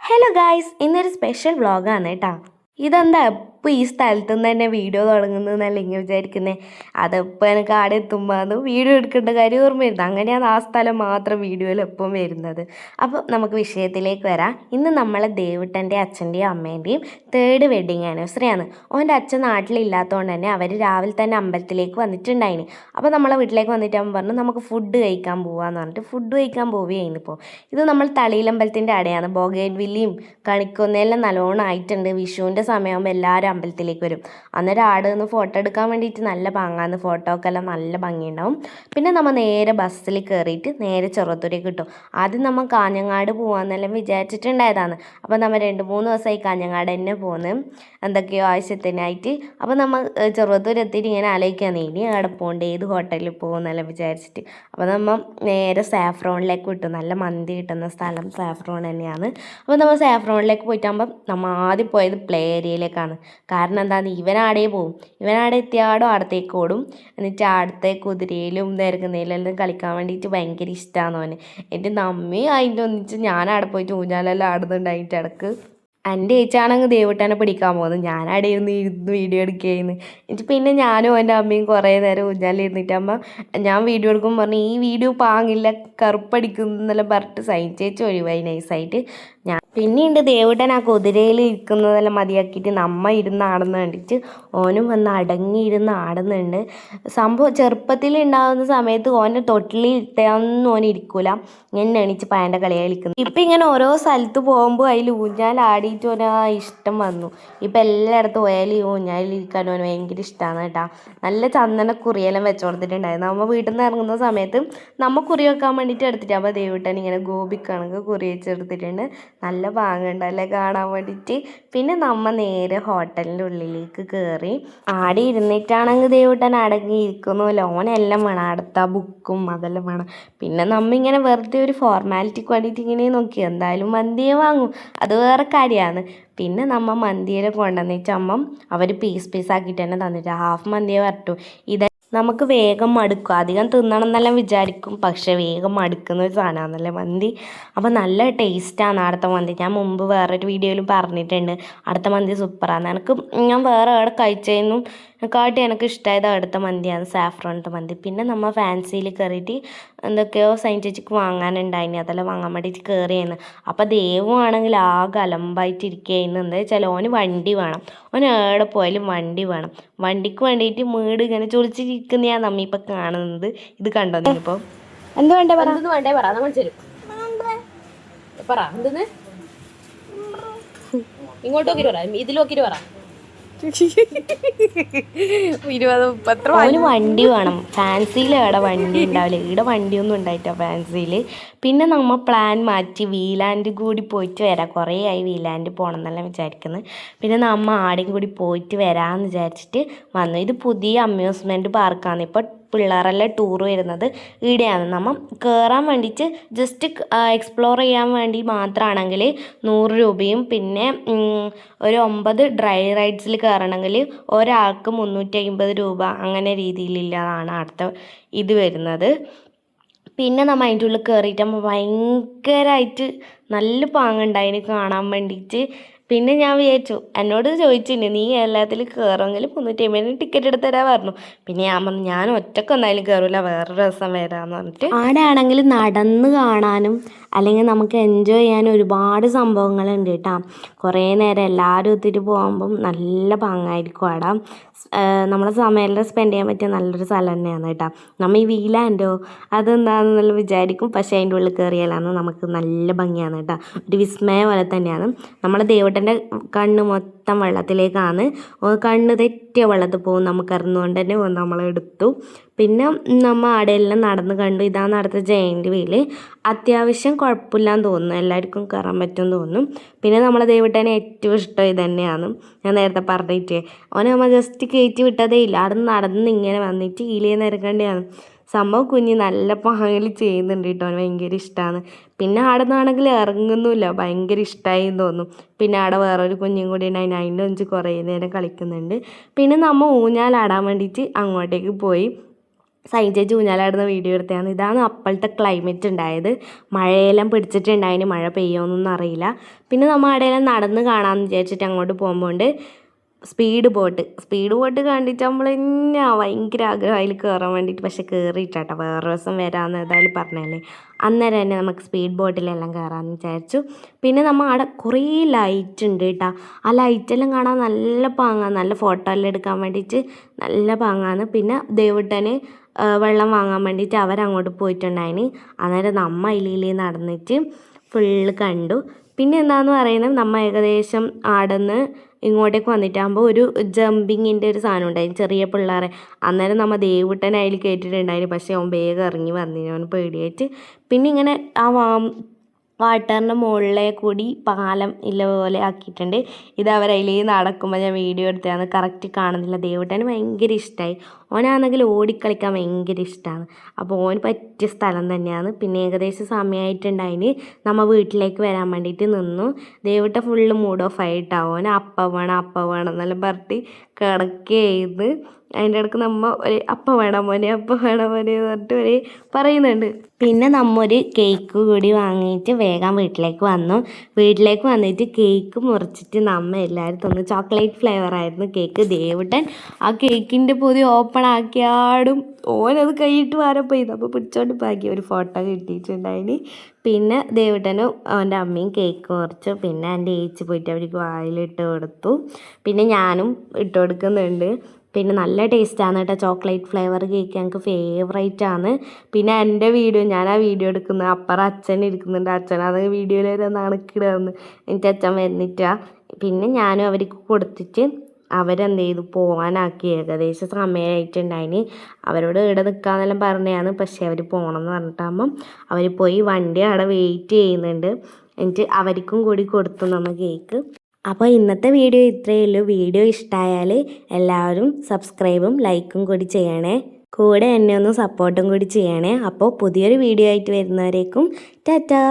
Hello guys, ഇന്നൊരു special വ്ളോഗാണ് കേട്ടോ. ഇതെന്താ എപ്പോൾ ഈ സ്ഥലത്തു നിന്ന് തന്നെ വീഡിയോ തുടങ്ങുന്നതെന്നല്ല ഇങ്ങനെ വിചാരിക്കുന്നത്. അതിപ്പോൾ എനിക്ക് ആടെ എത്തുമ്പോൾ അത് വീഡിയോ എടുക്കേണ്ട കാര്യം ഓർമ്മ വരുന്നത്. അങ്ങനെയാണ് ആ സ്ഥലം മാത്രം വീഡിയോയിൽ എപ്പം വരുന്നത്. അപ്പോൾ നമുക്ക് വിഷയത്തിലേക്ക് വരാം. ഇന്ന് നമ്മളെ ദേവുട്ടൻ്റെ അച്ഛൻ്റെയും അമ്മേൻ്റെയും 3rd വെഡ്ഡിങ് ആനിവേഴ്സറി ആണ്. ഓൻ്റെ അച്ഛൻ നാട്ടിലില്ലാത്തതുകൊണ്ട് തന്നെ അവർ രാവിലെ തന്നെ അമ്പലത്തിലേക്ക് വന്നിട്ടുണ്ടായിന്. അപ്പോൾ നമ്മളെ വീട്ടിലേക്ക് വന്നിട്ട് അവൻ പറഞ്ഞു നമുക്ക് ഫുഡ് കഴിക്കാൻ പോകാമെന്ന് പറഞ്ഞിട്ട് ഫുഡ് കഴിക്കാൻ പോവുകയായിരുന്നു. ഇപ്പോൾ ഇത് നമ്മൾ തളിയിലമ്പലത്തിൻ്റെ അടയാണ്. ബൊഗൈൻവില്ലയും കണിക്കൊന്നയെല്ലാം നല്ലോണം ആയിട്ടുണ്ട്. വിഷുവിൻ്റെ സമയമാകുമ്പോൾ എല്ലാവരും അമ്പലത്തിലേക്ക് വരും. അന്നേരം ആടെ നിന്ന് ഫോട്ടോ എടുക്കാൻ വേണ്ടിയിട്ട് നല്ല പാങ്ങാന്ന്. ഫോട്ടോക്കെല്ലാം നല്ല ഭംഗിയുണ്ടാവും. പിന്നെ നമ്മൾ നേരെ ബസ്സിൽ കയറിയിട്ട് നേരെ ചെറുവത്തൂരേക്ക് കിട്ടും. ആദ്യം നമ്മൾ കാഞ്ഞങ്ങാട് പോകാമെന്നെല്ലാം വിചാരിച്ചിട്ടുണ്ടായതാണ്. അപ്പോൾ നമ്മൾ 2-3 ദിവസമായി കാഞ്ഞങ്ങാട് തന്നെ പോകുന്നത്, എന്തൊക്കെയോ ആവശ്യത്തിനായിട്ട്. അപ്പോൾ നമ്മൾ ചെറുവത്തൂർ എത്തിയിട്ട് ഇങ്ങനെ ആലോചിക്കുകയാണ് ഇനി അവിടെ പോകണ്ടേ, ഏത് ഹോട്ടലിൽ പോകുമെന്നെല്ലാം വിചാരിച്ചിട്ട്. അപ്പോൾ നമ്മൾ നേരെ സാഫ്രോണിലേക്ക് വിട്ടു. നല്ല മന്തി കിട്ടുന്ന സ്ഥലം സാഫ്രോൺ തന്നെയാണ്. അപ്പോൾ നമ്മൾ സാഫ്രോണിലേക്ക് പോയിട്ടാകുമ്പം നമ്മൾ ആദ്യം പോയത് പ്ലേ ഏരിയയിലേക്കാണ്. കാരണം എന്താണെന്ന്, ഇവനാടേ പോവും. ഇവനാടെ എത്തിയാടും അടുത്തേക്ക് ഓടും. എന്നിട്ട് അടുത്ത കുതിരയിലും നിരങ്ങുന്നതിലെല്ലാം കളിക്കാൻ വേണ്ടിയിട്ട് ഭയങ്കര ഇഷ്ടമാണ് അവന്. എൻ്റെ നമ്മയും അതിൻ്റെ ഒന്നിച്ച് ഞാനവിടെ പോയിട്ട് ഊഞ്ഞാലെല്ലാം ആടുന്നുണ്ടായിട്ട് ഇടക്ക്. എൻ്റെ ചേച്ചിയാണെങ്കിൽ ദേവുട്ടനെ പിടിക്കാൻ പോകുന്നത്, ഞാനവിടെ ഇരുന്ന് വീഡിയോ എടുക്കുകയായിരുന്നു. എന്നിട്ട് പിന്നെ ഞാനും എൻ്റെ അമ്മയും കുറേ നേരം ഊഞ്ഞാലിരുന്നിട്ടാകുമ്പോൾ ഞാൻ വീഡിയോ എടുക്കുമ്പോൾ പറഞ്ഞു ഈ വീഡിയോ പാങ്ങില്ല, കറുപ്പടിക്കുന്നെല്ലാം പറഞ്ഞിട്ട് സൈൻ ചേച്ചി ഒഴിവായി നൈസായിട്ട്. പിന്നെയുണ്ട് ദേവുട്ടൻ ആ കുതിരയിൽ ഇരിക്കുന്നതെല്ലാം മതിയാക്കിയിട്ട് നമ്മ ഇരുന്ന് ആടുന്ന കണ്ടിട്ട് ഓനും വന്ന് അടങ്ങിയിരുന്ന് ആടുന്നുണ്ട്. സംഭവം ചെറുപ്പത്തിൽ ഉണ്ടാകുന്ന സമയത്ത് ഓൻ്റെ തൊട്ടിലിൽ ഇട്ടാന്നും ഓൻ ഇരിക്കൂല, ഇങ്ങനെ എണീച്ച് പാൻ്റെ കളിയാ കളിക്കുന്നത്. ഇപ്പം ഇങ്ങനെ ഓരോ സ്ഥലത്ത് പോകുമ്പോൾ അതിൽ ഊഞ്ഞാലാടിയിട്ട് ഓന് ആ ഇഷ്ടം വന്നു. ഇപ്പം എല്ലായിടത്തും പോയാൽ ഈ ഊഞ്ഞാലിരിക്കാൻ ഓന് ഭയങ്കര ഇഷ്ടമാണ് കേട്ടോ. നല്ല ചന്ദനക്കുറിയെല്ലാം വെച്ച് കൊടുത്തിട്ടുണ്ടായിരുന്നു. നമ്മൾ വീട്ടിൽ നിന്ന് ഇറങ്ങുന്ന സമയത്ത് നമ്മൾ കുറി വെക്കാൻ വേണ്ടിയിട്ട് എടുത്തിട്ട്, അപ്പോൾ ദേവുട്ടൻ ഇങ്ങനെ ഗോപിക്കണക്ക് കുറി വെച്ചെടുത്തിട്ടുണ്ട്. നല്ല പാങ്ങുണ്ടല്ലേ കാണാൻ വേണ്ടിയിട്ട്. പിന്നെ നമ്മൾ നേരെ ഹോട്ടലിൻ്റെ ഉള്ളിലേക്ക് കയറി. ആടെ ഇരുന്നിട്ടാണെങ്കിൽ ദേവുട്ടൻ അടങ്ങിയിരിക്കുന്നുമില്ല, ഓനെല്ലാം വേണം, അടുത്ത ബുക്കും അതെല്ലാം വേണം. പിന്നെ നമ്മ ഇങ്ങനെ വെറുതെ ഒരു ഫോർമാലിറ്റിക്ക് വേണ്ടിയിട്ട് ഇങ്ങനെ നോക്കി, എന്തായാലും മന്തിയെ വാങ്ങും, അത് വേറെ കാര്യമാണ്. പിന്നെ നമ്മൾ മന്തിയെ കൊണ്ടുവന്നിട്ട് അവർ പീസ് ആക്കിയിട്ട് തന്നെ തന്നിട്ട് ഹാഫ് മന്തിയെ വരട്ടു. നമുക്ക് വേഗം മടുക്കും, അധികം തിന്നണം എന്നെല്ലാം വിചാരിക്കും, പക്ഷേ വേഗം മടുക്കുന്ന ഒരു സാധനമാണല്ലേ മന്തി. അപ്പോൾ നല്ല ടേസ്റ്റാണ് അവിടുത്തെ മന്തി. ഞാൻ മുമ്പ് വേറൊരു വീഡിയോയിലും പറഞ്ഞിട്ടുണ്ട് അവിടുത്തെ മന്തി സൂപ്പറാണ്. ഞാൻ വേറെ എവിടെ കഴിച്ചതെന്നും കാട്ടി എനിക്ക് ഇഷ്ടമായത് അവിടുത്തെ മന്തിയാണ്, സാഫ്രോണത്തെ മന്തി. പിന്നെ നമ്മൾ ഫാൻസിയിൽ കയറിയിട്ട് എന്തൊക്കെയോ സൈൻ ചേച്ചിക്ക് വാങ്ങാനുണ്ടായിന്, അതെല്ലാം വാങ്ങാൻ വേണ്ടിയിട്ട് കയറിയായിരുന്നു. അപ്പോൾ ദേവുവാണെങ്കിൽ ആകെ അലമ്പായിട്ടിരിക്കുകയായിരുന്നു. എന്താ വെച്ചാൽ ഓന് വണ്ടി വേണം, ഓന് എവിടെ പോയാലും വണ്ടി വേണം. വണ്ടിക്ക് വേണ്ടിയിട്ട് വീട് ഇങ്ങനെ ചൊളിച്ചിരിക്കുന്നതാണ് നമ്മ ഇപ്പം കാണുന്നത്. ഇത് കണ്ടോ നിങ്ങളിപ്പോൾ? എന്ത് വേണ്ടേ പറ, വേണ്ടേ പറ, പറ എന്തെന്ന് ഇങ്ങോട്ട് നോക്കിട്ട് പറ, ഇതിൽ നോക്കിട്ട് പറ. 20-30 അവന് വണ്ടി വേണം. ഫാൻസിയിൽ ഇവിടെ വണ്ടി ഉണ്ടാവില്ല, ഇവിടെ വണ്ടിയൊന്നും ഉണ്ടായിട്ടോ ഫാൻസിയിൽ. പിന്നെ നമ്മൾ പ്ലാൻ മാറ്റി വീലാൻഡ് കൂടി പോയിട്ട് വരാം. കുറേ ആയി വീലാൻഡ് പോകണം എന്നെല്ലാം വിചാരിക്കുന്നത്. പിന്നെ നമ്മൾ ആടെയും കൂടി പോയിട്ട് വരാമെന്ന് വിചാരിച്ചിട്ട് വന്നു. ഇത് പുതിയ അമ്യൂസ്മെൻറ്റ് പാർക്കാണ്. ഇപ്പോൾ പിള്ളേരെല്ലാം ടൂർ വരുന്നത് ഇവിടെയാണ്. നമ്മൾ കയറാൻ വേണ്ടിയിട്ട് ജസ്റ്റ് എക്സ്പ്ലോർ ചെയ്യാൻ വേണ്ടി മാത്രമാണെങ്കിൽ 100 രൂപയും, പിന്നെ ഒരു 9 ഡ്രൈ റൈഡ്സിൽ കയറണമെങ്കിൽ ഒരാൾക്ക് 350 രൂപ അങ്ങനെ രീതിയിലുള്ളതാണ് അടുത്ത ഇത് വരുന്നത്. പിന്നെ നമ്മൾ അതിൻ്റെ ഉള്ളിൽ കയറിയിട്ടാകുമ്പോൾ ഭയങ്കരമായിട്ട് നല്ല പാങ്ങുണ്ടായിന് കാണാൻ വേണ്ടിയിട്ട്. പിന്നെ ഞാൻ വിചാരിച്ചു, എന്നോട് ചോദിച്ചിട്ടുണ്ട് നീ എല്ലാത്തിലും കയറുമെങ്കിൽ 350 ടിക്കറ്റ് എടുത്ത് തരാൻ പറഞ്ഞു. പിന്നെ ഞാൻ പറഞ്ഞു ഞാൻ ഒറ്റയ്ക്ക് എന്തായാലും കയറില്ല, വേറൊരു ദിവസം വരാമെന്ന് പറഞ്ഞിട്ട്. ആടെ ആണെങ്കിൽ നടന്ന് കാണാനും അല്ലെങ്കിൽ നമുക്ക് എൻജോയ് ചെയ്യാനും ഒരുപാട് സംഭവങ്ങളുണ്ട് കേട്ടോ. കുറേ നേരം എല്ലാവരും ഒത്തിരി പോകുമ്പം നല്ല പാങ്ങായിരിക്കും അവിടെ. നമ്മളെ സമയമെല്ലാം സ്പെൻഡ് ചെയ്യാൻ പറ്റിയ നല്ലൊരു സ്ഥലം തന്നെയാണ് കേട്ടോ. നമ്മൾ ഈ വീലാൻഡോ അതെന്താണെന്നെല്ലാം വിചാരിക്കും, പക്ഷേ അതിൻ്റെ ഉള്ളിൽ കയറിയാലാണ് നമുക്ക് നല്ല ഭംഗിയാണ് കേട്ടോ. ഒരു വിസ്മയ പോലെ തന്നെയാണ്. നമ്മളെ ദേവുട്ടൻ്റെ കണ്ണ് മൊത്തം വെള്ളത്തിലേക്കാണ്, കണ്ണ് തെറ്റിയ വെള്ളത്തിൽ പോകും, നമുക്കറിഞ്ഞുകൊണ്ട് തന്നെ നമ്മളെടുത്തു. പിന്നെ നമ്മൾ ആടെയെല്ലാം നടന്ന് കണ്ടു. ഇതാണ് അടുത്ത ജയൻറ്റ് വീല്. അത്യാവശ്യം കുഴപ്പമില്ലാന്ന് തോന്നുന്നു, എല്ലാവർക്കും കയറാൻ പറ്റുമെന്ന് തോന്നുന്നു. പിന്നെ നമ്മളെ ദേവുട്ടനെ ഏറ്റവും ഇഷ്ടം ഇത് തന്നെയാണ്, ഞാൻ നേരത്തെ പറഞ്ഞിട്ട്. അവനെ നമ്മൾ ജസ്റ്റ് കയറ്റി വിട്ടതേ ഇല്ല, അവിടെ നടന്ന് ഇങ്ങനെ വന്നിട്ട് ഈലേ നിരക്കേണ്ടതാണ് സംഭവം. കുഞ്ഞ് നല്ല പാങ്ങിൽ ചെയ്യുന്നുണ്ട് കേട്ടോ, അവന് ഭയങ്കര ഇഷ്ടമാണ്. പിന്നെ അവിടെ നിന്നാണെങ്കിൽ ഇറങ്ങുന്നില്ല, ഭയങ്കര ഇഷ്ടമായി എന്ന് തോന്നും. പിന്നെ അവിടെ വേറൊരു കുഞ്ഞും കൂടി ഉണ്ടായിരുന്നു, അതിൻ്റെ ഒന്നിച്ച് കുറേ നേരം കളിക്കുന്നുണ്ട്. പിന്നെ നമ്മൾ ഊഞ്ഞാലാടാൻ വേണ്ടിയിട്ട് അങ്ങോട്ടേക്ക് പോയി. സൈൻ ചേച്ചി ഊഞ്ഞാലാടുന്ന വീഡിയോ എടുത്തതാണ്. ഇതാണ് അപ്പോഴത്തെ ക്ലൈമറ്റ് ഉണ്ടായത്. മഴയെല്ലാം പിടിച്ചിട്ടുണ്ടായിന്, മഴ പെയ്യുമെന്നൊന്നും അറിയില്ല. പിന്നെ നമ്മൾ അവിടെയെല്ലാം നടന്ന് കാണാമെന്ന് വിചാരിച്ചിട്ട് അങ്ങോട്ട് പോകുമ്പോൾ സ്പീഡ് ബോട്ട് കണ്ടിട്ട് നമ്മൾ തന്നെ ഭയങ്കര ആഗ്രഹം അതിൽ കയറാൻ വേണ്ടിയിട്ട്. പക്ഷെ കയറിയിട്ടാട്ടോ, വേറെ ദിവസം വരാമെന്ന് ഏതായാലും പറഞ്ഞല്ലേ. അന്നേരം തന്നെ നമുക്ക് സ്പീഡ് ബോട്ടിലെല്ലാം കയറാമെന്ന് വിചാരിച്ചു. പിന്നെ നമ്മൾ അവിടെ കുറേ ലൈറ്റ് ഉണ്ട് കേട്ടോ. ആ ലൈറ്റെല്ലാം കാണാൻ നല്ല പാങ്ങാണ്, നല്ല ഫോട്ടോ എല്ലാം എടുക്കാൻ വേണ്ടിയിട്ട് നല്ല പാങ്ങാണ്. പിന്നെ ദേവുട്ടന് വെള്ളം വാങ്ങാൻ വേണ്ടിയിട്ട് അവരങ്ങോട്ട് പോയിട്ടുണ്ടായിന്. അന്നേരം നമ്മ അതിലേ നടന്നിട്ട് ഫുള്ള് കണ്ടു. പിന്നെ എന്താണെന്ന് പറയുന്നത്, നമ്മൾ ഏകദേശം ആടെന്ന് ഇങ്ങോട്ടേക്ക് വന്നിട്ടാകുമ്പോൾ ഒരു ജമ്പിങ്ങിൻ്റെ ഒരു സാധനം ഉണ്ടായിരുന്നു, ചെറിയ പിള്ളേരെ. അന്നേരം നമ്മൾ ദേവുട്ടനെ അതിൽ കയറ്റിയിട്ടുണ്ടായിരുന്നു. പക്ഷേ അവൻ വേഗം ഇറങ്ങി വന്നിന്, അവൻ പേടിയായിട്ട്. പിന്നെ ഇങ്ങനെ ആ വാട്ടറിൻ്റെ മുകളിലെ കൂടി പാലം ഇല്ല പോലെ ആക്കിയിട്ടുണ്ട്. ഇത് അവരതിലേ നടക്കുമ്പോൾ ഞാൻ വീഡിയോ എടുത്തതാണ്, കറക്റ്റ് കാണുന്നില്ല. ദേവുട്ടന് ഭയങ്കര ഇഷ്ടമായി. ഓനാണെങ്കിൽ ഓടിക്കളിക്കാൻ ഭയങ്കര ഇഷ്ടമാണ്. അപ്പോൾ ഓന് പറ്റിയ സ്ഥലം തന്നെയാണ്. പിന്നെ ഏകദേശം സമയമായിട്ടുണ്ടായിന്, നമ്മൾ വീട്ടിലേക്ക് വരാൻ വേണ്ടിയിട്ട് നിന്നു. ദേവുട്ട ഫുള്ള് മൂഡ് ഓഫ് ആയിട്ടാവും. ഓന് അപ്പം വേണം എന്നെല്ലാം പറഞ്ഞിട്ട് കിടക്കുകയായിരുന്നു. അതിൻ്റെ ഇടയ്ക്ക് നമ്മൾ ഒരു അപ്പം വേണം മോനെ എന്ന് പറഞ്ഞിട്ട് ഒരു പറയുന്നുണ്ട്. പിന്നെ നമ്മൾ ഒരു കേക്ക് കൂടി വാങ്ങിയിട്ട് വേഗം വീട്ടിലേക്ക് വന്നിട്ട് കേക്ക് മുറിച്ചിട്ട് നമ്മൾ എല്ലാവരും തന്നു. ചോക്ലേറ്റ് ഫ്ലേവർ ആയിരുന്നു കേക്ക്. ദേവുട്ടൻ ആ കേക്കിൻ്റെ പൊതി ഓപ്പൺ ആക്കിയാടും ഓനത് കൈയിട്ട് വാരപ്പോയി. അപ്പോൾ പിടിച്ചോണ്ട് ബാക്കി ഒരു ഫോട്ടോ കിട്ടിയിട്ടുണ്ടായിന്. പിന്നെ ദേവുട്ടനും അവൻ്റെ അമ്മയും കേക്ക് മുറിച്ചു. പിന്നെ എൻ്റെ ഏച്ചി പോയിട്ട് അവർക്ക് വായിലിട്ട് കൊടുത്തു. പിന്നെ ഞാനും ഇട്ട് കൊടുക്കുന്നുണ്ട്. പിന്നെ നല്ല ടേസ്റ്റാണ് കേട്ടോ, ചോക്ലേറ്റ് ഫ്ലേവർ കേക്ക് ഞങ്ങൾക്ക് ഫേവറേറ്റാണ്. പിന്നെ എൻ്റെ ഞാൻ ആ വീഡിയോ എടുക്കുന്നത് അപ്പുറം അച്ഛൻ ഇരിക്കുന്നുണ്ട്. അച്ഛൻ അത് വീഡിയോയിൽ വരെ നടക്കിടുന്നു, എനിക്ക് അച്ഛൻ വരുന്നിട്ടാ. പിന്നെ ഞാനും അവർക്ക് കൊടുത്തിട്ട് അവരെന്ത് ചെയ്തു, പോകാനാക്കി. ഏകദേശം സമയമായിട്ടുണ്ടായിന്. അവരോട് ഇവിടെ നിൽക്കാമെന്നെല്ലാം പറഞ്ഞതാണ്. പക്ഷേ അവർ പോകണമെന്ന് പറഞ്ഞിട്ടാകുമ്പം അവർ പോയി. വണ്ടി അവിടെ വെയിറ്റ് ചെയ്യുന്നുണ്ട്. എന്നിട്ട് അവർക്കും കൂടി കൊടുത്തു നമ്മൾ കേക്ക്. അപ്പോൾ ഇന്നത്തെ വീഡിയോ ഇത്രയേ ഉള്ളൂ. വീഡിയോ ഇഷ്ടമായാൽ എല്ലാവരും സബ്സ്ക്രൈബും ലൈക്കും കൂടി ചെയ്യണേ. കൂടെ എന്നെ ഒന്ന് സപ്പോർട്ടും കൂടി ചെയ്യണേ. അപ്പോൾ പുതിയൊരു വീഡിയോ ആയിട്ട് വരുന്നവരേക്കും ടാറ്റാ.